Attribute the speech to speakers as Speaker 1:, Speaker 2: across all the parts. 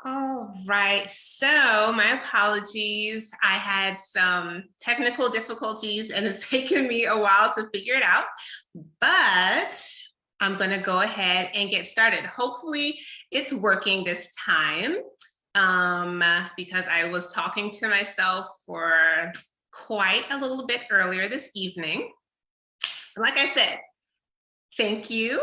Speaker 1: All right, so my apologies. I had some technical difficulties and it's taken me a while to figure it out, but I'm gonna go ahead and get started. Hopefully it's working this time because I was talking to myself for quite a little bit earlier this evening. Like I said, thank you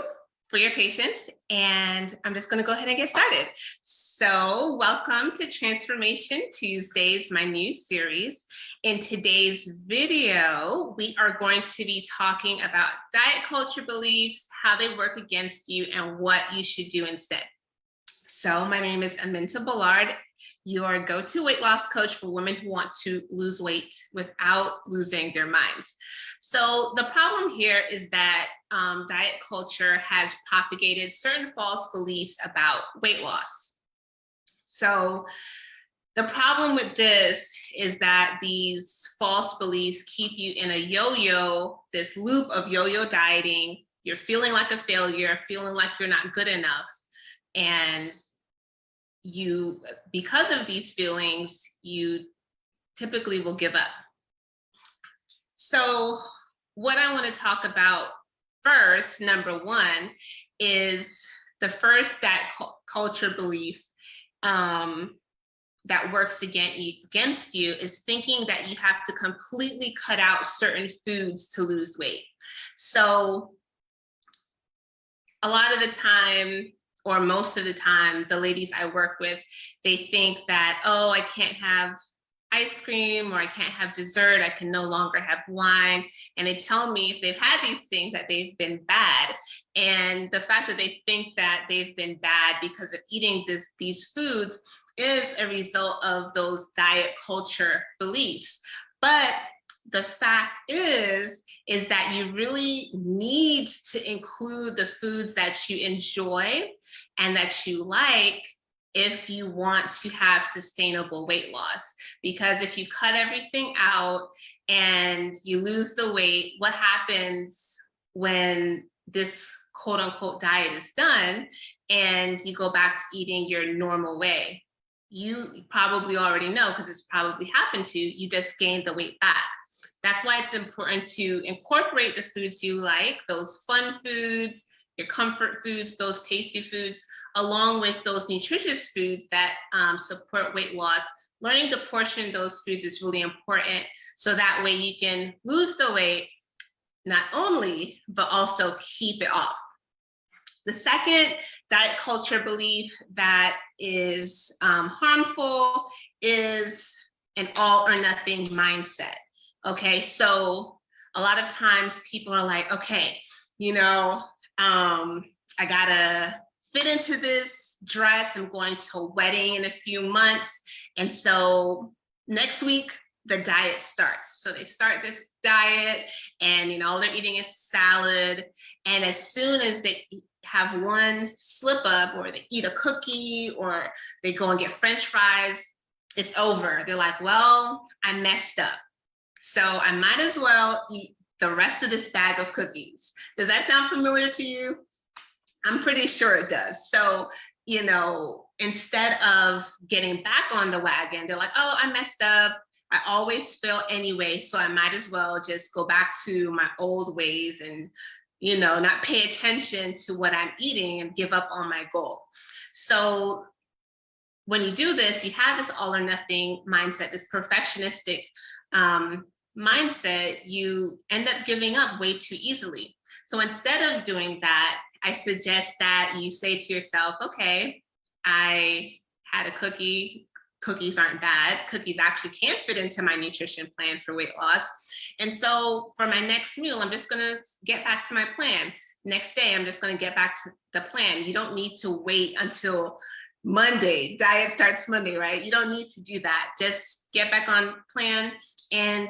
Speaker 1: for your patience, and I'm just going to go ahead and get started. So welcome to Transformation Tuesdays, my new series. In today's video, we are going to be talking about diet culture beliefs, how they work against you, and what you should do instead. So my name is Aminta Ballard, your go-to weight loss coach for women who want to lose weight without losing their minds. So the problem here is that diet culture has propagated certain false beliefs about weight loss. So the problem with this is that these false beliefs keep you in a yo-yo, this loop of yo-yo dieting. You're feeling like a failure, feeling like you're not good enough. And you, because of these feelings, you typically will give up. So what I want to talk about first, number one, is the first diet culture belief that works against you is thinking that you have to completely cut out certain foods to lose weight. So a lot of the time, or most of the time, the ladies I work with, they think that, oh, I can't have ice cream or I can't have dessert, I can no longer have wine. And they tell me if they've had these things that they've been bad. And the fact that they think that they've been bad because of eating these foods is a result of those diet culture beliefs. But the fact is that you really need to include the foods that you enjoy and that you like if you want to have sustainable weight loss. Because if you cut everything out and you lose the weight, what happens when this quote unquote diet is done and you go back to eating your normal way? You probably already know, because it's probably happened to you, you just gained the weight back. That's why it's important to incorporate the foods you like, those fun foods, your comfort foods, those tasty foods, along with those nutritious foods that support weight loss. Learning to portion those foods is really important, so that way you can lose the weight, not only, but also keep it off. The second diet culture belief that is harmful is an all or nothing mindset. Okay, so a lot of times people are like, okay, I gotta fit into this dress. I'm going to a wedding in a few months. And so next week, the diet starts. So they start this diet and, all they're eating is salad. And as soon as they have one slip up, or they eat a cookie, or they go and get French fries, it's over. They're like, well, I messed up, so I might as well eat the rest of this bag of cookies. Does that sound familiar to you? I'm pretty sure it does. So, instead of getting back on the wagon, they're like, oh, I messed up. I always fail anyway, so I might as well just go back to my old ways and, not pay attention to what I'm eating and give up on my goal. So when you do this, you have this all or nothing mindset, this perfectionistic mindset, you end up giving up way too easily. So instead of doing that, I suggest that you say to yourself, okay, I had a cookie. Cookies aren't bad. Cookies actually can fit into my nutrition plan for weight loss. And so for my next meal, I'm just gonna get back to my plan. Next day, I'm just gonna get back to the plan. You don't need to wait until Monday. Diet starts Monday, right? You don't need to do that. Just get back on plan. And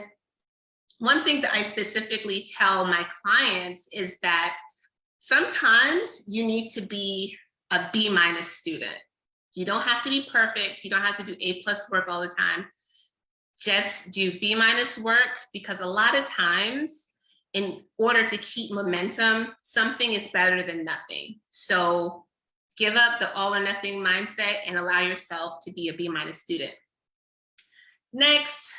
Speaker 1: one thing that I specifically tell my clients is that sometimes you need to be a Bminus student. You don't have to be perfect. You don't have to do A+ work all the time. Just do Bminus work, because a lot of times, in order to keep momentum, something is better than nothing. So Give up the all or nothing mindset and allow yourself to be a B- student. Next,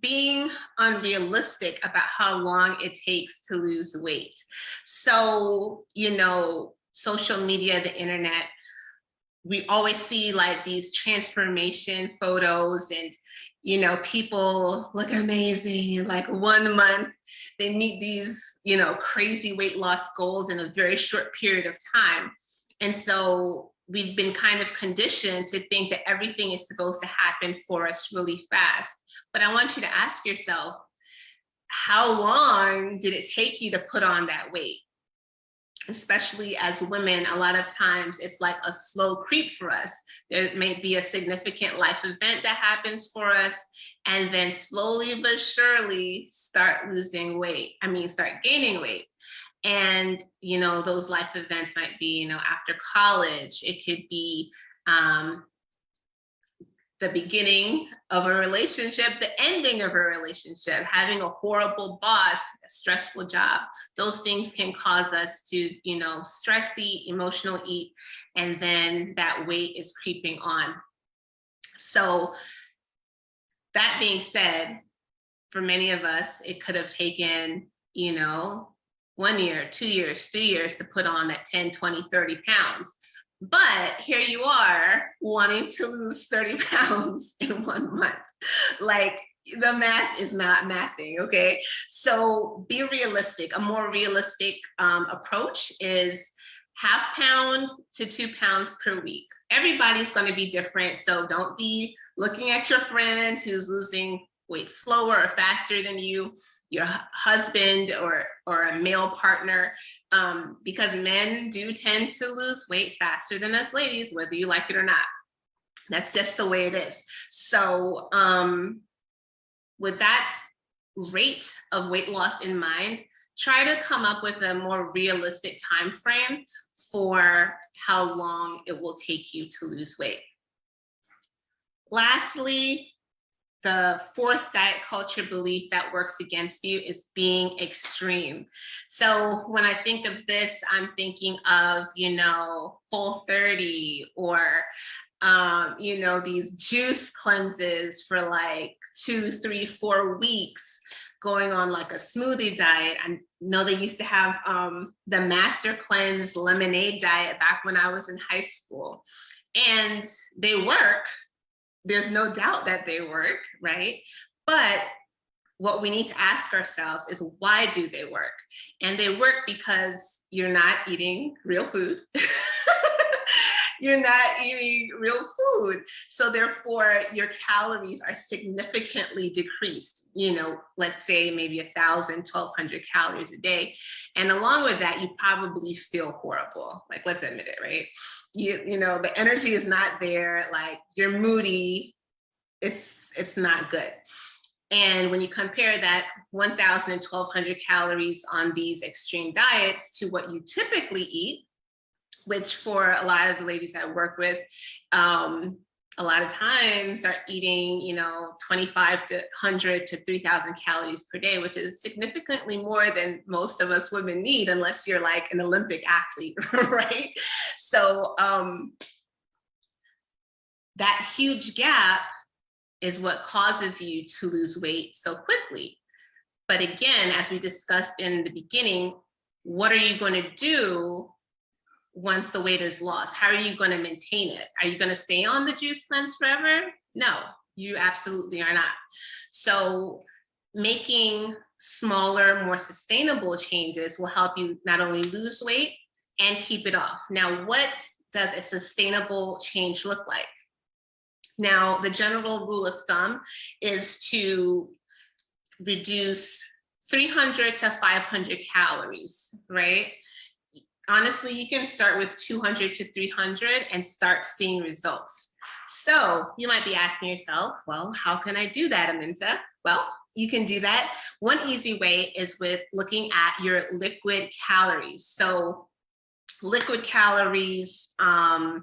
Speaker 1: being unrealistic about how long it takes to lose weight. So, social media, the internet, we always see like these transformation photos and, people look amazing in like 1 month. They meet these, crazy weight loss goals in a very short period of time. And so we've been kind of conditioned to think that everything is supposed to happen for us really fast. But I want you to ask yourself, how long did it take you to put on that weight? Especially as women, a lot of times it's like a slow creep for us. There may be a significant life event that happens for us, and then slowly but surely start losing weight. Start gaining weight. And, those life events might be, after college. It could be the beginning of a relationship, the ending of a relationship, having a horrible boss, a stressful job. Those things can cause us to, stress eat, emotional eat, and then that weight is creeping on. So that being said, for many of us, it could have taken, 1 year, 2 years, 3 years to put on that 10, 20, 30 pounds. But here you are wanting to lose 30 pounds in 1 month. Like, the math is not mathing, okay? So be realistic. A more realistic approach is 0.5 pound to 2 pounds per week. Everybody's going to be different. So don't be looking at your friend who's losing weight slower or faster than you, your husband or a male partner, because men do tend to lose weight faster than us ladies, whether you like it or not. That's just the way it is. So with that rate of weight loss in mind, try to come up with a more realistic time frame for how long it will take you to lose weight. Lastly, the fourth diet culture belief that works against you is being extreme. So when I think of this, I'm thinking of, Whole30 or, these juice cleanses for like 2, 3, 4 weeks, going on like a smoothie diet. I know they used to have the Master Cleanse lemonade diet back when I was in high school, and they work. There's no doubt that they work, right? But what we need to ask ourselves is, why do they work? And they work because you're not eating real food. You're not eating real food. So therefore, your calories are significantly decreased. Let's say maybe 1,000, 1,200 calories a day. And along with that, you probably feel horrible. Like, let's admit it, right? The energy is not there. Like, you're moody. It's not good. And when you compare that 1,000 and 1,200 calories on these extreme diets to what you typically eat, which for a lot of the ladies I work with, a lot of times are eating, 25 to 100 to 3,000 calories per day, which is significantly more than most of us women need, unless you're like an Olympic athlete, right? So that huge gap is what causes you to lose weight so quickly. But again, as we discussed in the beginning, what are you going to do once the weight is lost? How are you going to maintain it? Are you going to stay on the juice cleanse forever? No, you absolutely are not. So making smaller, more sustainable changes will help you not only lose weight and keep it off. Now, what does a sustainable change look like? Now, the general rule of thumb is to reduce 300 to 500 calories, right? Honestly, you can start with 200 to 300 and start seeing results. So you might be asking yourself, well, how can I do that, Aminta? Well, you can do that. One easy way is with looking at your liquid calories. So liquid calories, the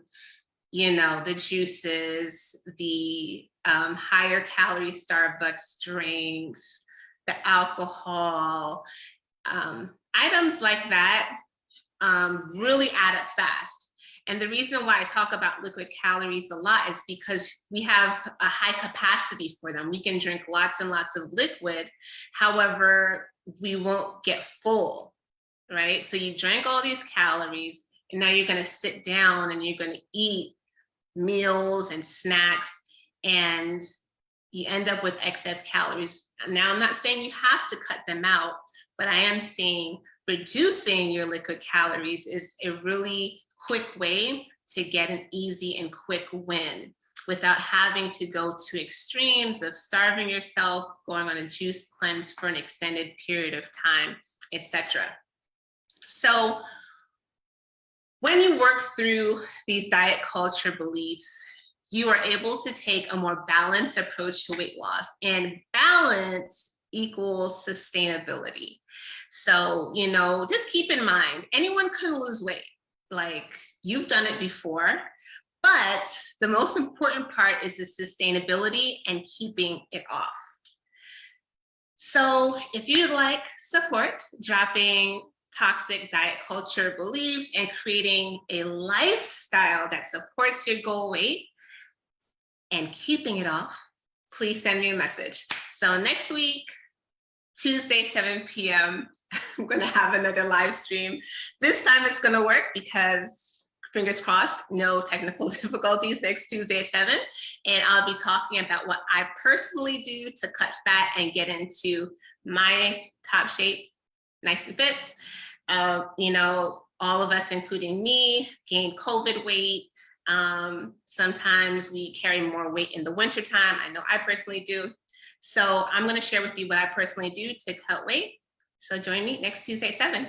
Speaker 1: juices, the higher calorie Starbucks drinks, the alcohol, items like that really add up fast. And the reason why I talk about liquid calories a lot is because we have a high capacity for them. We can drink lots and lots of liquid. However, we won't get full, right? So you drank all these calories and now you're going to sit down and you're going to eat meals and snacks, and you end up with excess calories. Now, I'm not saying you have to cut them out, but I am saying reducing your liquid calories is a really quick way to get an easy and quick win without having to go to extremes of starving yourself, going on a juice cleanse for an extended period of time, etc. So when you work through these diet culture beliefs, you are able to take a more balanced approach to weight loss, and balance equals sustainability. So, just keep in mind, anyone can lose weight. Like, you've done it before, but the most important part is the sustainability and keeping it off. So if you'd like support dropping toxic diet culture beliefs and creating a lifestyle that supports your goal weight and keeping it off, please send me a message. So next week, Tuesday, 7 p.m., I'm going to have another live stream. This time it's going to work because, fingers crossed, no technical difficulties next Tuesday at 7. And I'll be talking about what I personally do to cut fat and get into my top shape, nice and fit. All of us, including me, gained COVID weight. Sometimes we carry more weight in the wintertime. I know I personally do. So I'm going to share with you what I personally do to cut weight. So join me next Tuesday at 7.